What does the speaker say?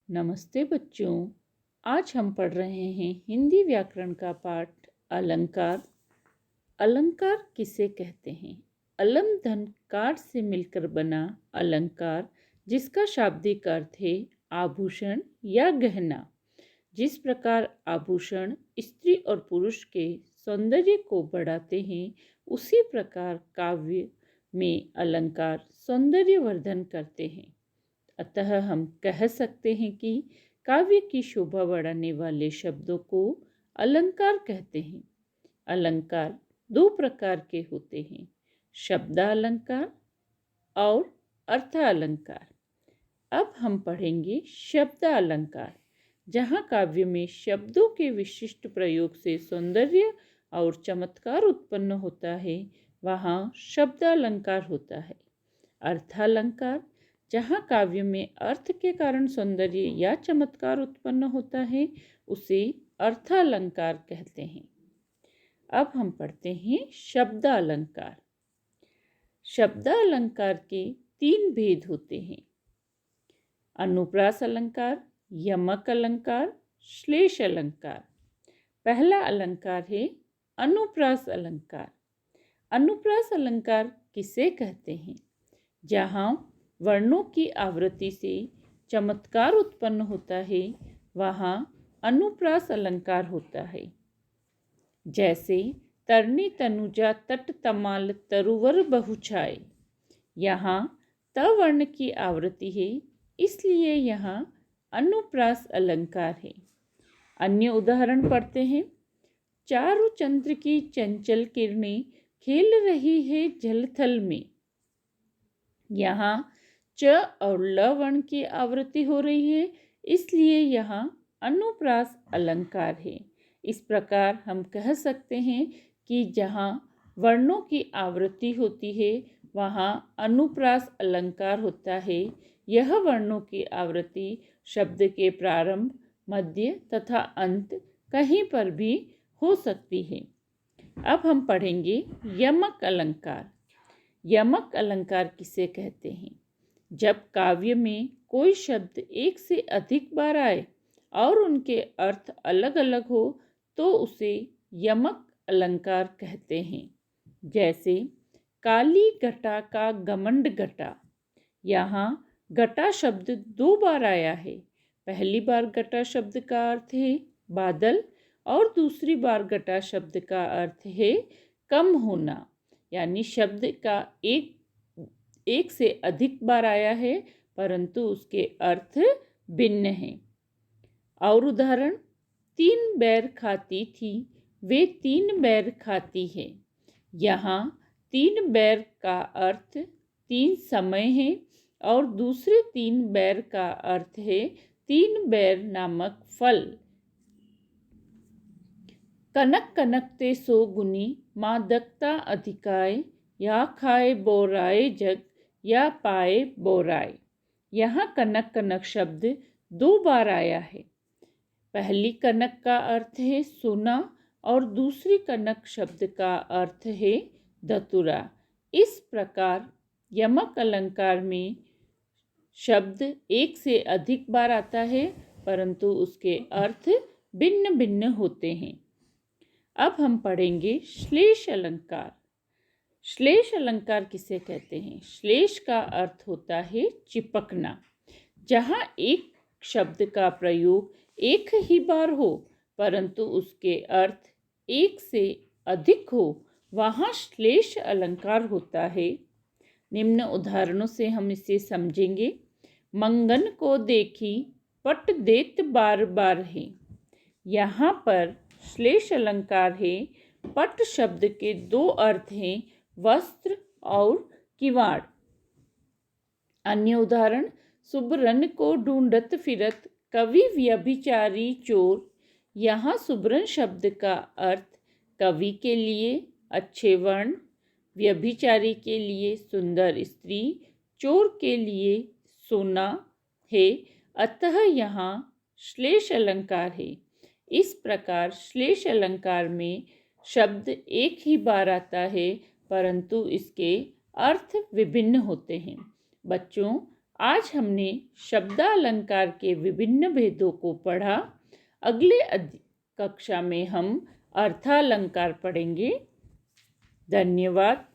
नमस्ते बच्चों। आज हम पढ़ रहे हैं हिंदी व्याकरण का पाठ अलंकार। अलंकार किसे कहते हैं? अलम धन कार से मिलकर बना अलंकार, जिसका शाब्दिक अर्थ है आभूषण या गहना। जिस प्रकार आभूषण स्त्री और पुरुष के सौंदर्य को बढ़ाते हैं, उसी प्रकार काव्य में अलंकार सौंदर्य वर्धन करते हैं। अतः हम कह सकते हैं कि काव्य की शोभा बढ़ाने वाले शब्दों को अलंकार कहते हैं। अलंकार दो प्रकार के होते हैं, शब्दालंकार और अर्थालंकार। अब हम पढ़ेंगे शब्दालंकार, जहाँ काव्य में शब्दों के विशिष्ट प्रयोग से सौंदर्य और चमत्कार उत्पन्न होता है, वहाँ शब्दालंकार होता है। अर्थालंकार, जहाँ काव्य में अर्थ के कारण सौंदर्य या चमत्कार उत्पन्न होता है, उसे अर्थालंकार कहते हैं। अब हम पढ़ते हैं शब्दालंकार। शब्दालंकार के तीन भेद होते हैं, अनुप्रास अलंकार, यमक अलंकार, श्लेष अलंकार। पहला अलंकार है अनुप्रास अलंकार। अनुप्रास अलंकार किसे कहते हैं? जहाँ वर्णों की आवृत्ति से चमत्कार उत्पन्न होता है, वहाँ अनुप्रास अलंकार होता है। जैसे तरनी तनुजा तट तमाल तरुवर बहुछाए, यहाँ त वर्ण की आवृत्ति है, इसलिए यहाँ अनुप्रास अलंकार है। अन्य उदाहरण पढ़ते हैं। चारु चंद्र की चंचल किरणें खेल रही है जलथल में, यहाँ च और ल वर्ण की आवृत्ति हो रही है, इसलिए यहाँ अनुप्रास अलंकार है। इस प्रकार हम कह सकते हैं कि जहाँ वर्णों की आवृत्ति होती है, वहाँ अनुप्रास अलंकार होता है। यह वर्णों की आवृत्ति शब्द के प्रारंभ, मध्य तथा अंत कहीं पर भी हो सकती है। अब हम पढ़ेंगे यमक अलंकार। यमक अलंकार किसे कहते हैं? जब काव्य में कोई शब्द एक से अधिक बार आए और उनके अर्थ अलग अलग हो, तो उसे यमक अलंकार कहते हैं। जैसे काली घटा का घमंड घटा, यहाँ घटा शब्द दो बार आया है। पहली बार घटा शब्द का अर्थ है बादल और दूसरी बार घटा शब्द का अर्थ है कम होना, यानी शब्द का एक से अधिक बार आया है, परंतु उसके अर्थ भिन्न हैं। और उदाहरण, तीन बैर खाती थी, वे तीन बैर खाती है। यहाँ तीन बैर का अर्थ तीन समय है और दूसरे तीन बैर का अर्थ है तीन बैर नामक फल। कनक कनकते सो गुनी, मादकता अधिकाय, या खाए बोराए जग, या पाए बोराए। यहाँ कनक कनक शब्द दो बार आया है। पहली कनक का अर्थ है सोना और दूसरी कनक शब्द का अर्थ है धतूरा। इस प्रकार यमक अलंकार में शब्द एक से अधिक बार आता है, परंतु उसके अर्थ भिन्न भिन्न होते हैं। अब हम पढ़ेंगे श्लेष अलंकार। श्लेष अलंकार किसे कहते हैं? श्लेष का अर्थ होता है चिपकना। जहाँ एक शब्द का प्रयोग एक ही बार हो, परंतु उसके अर्थ एक से अधिक हो, वहाँ श्लेष अलंकार होता है। निम्न उदाहरणों से हम इसे समझेंगे। मंगन को देखी पट देत बार बार है, यहाँ पर श्लेष अलंकार है। पट शब्द के दो अर्थ हैं, वस्त्र और किवाड़। अन्य उदाहरण, सुबरन को ढूंढत फिरत कवि व्यभिचारी चोर, यहाँ सुबरन शब्द का अर्थ कवि के लिए अच्छे वर्ण, व्यभिचारी के लिए सुंदर स्त्री, चोर के लिए सोना है। अतः यहाँ श्लेष अलंकार है। इस प्रकार श्लेष अलंकार में शब्द एक ही बार आता है, परंतु इसके अर्थ विभिन्न होते हैं। बच्चों, आज हमने शब्दालंकार के विभिन्न भेदों को पढ़ा। अगले कक्षा में हम अर्थालंकार पढ़ेंगे। धन्यवाद।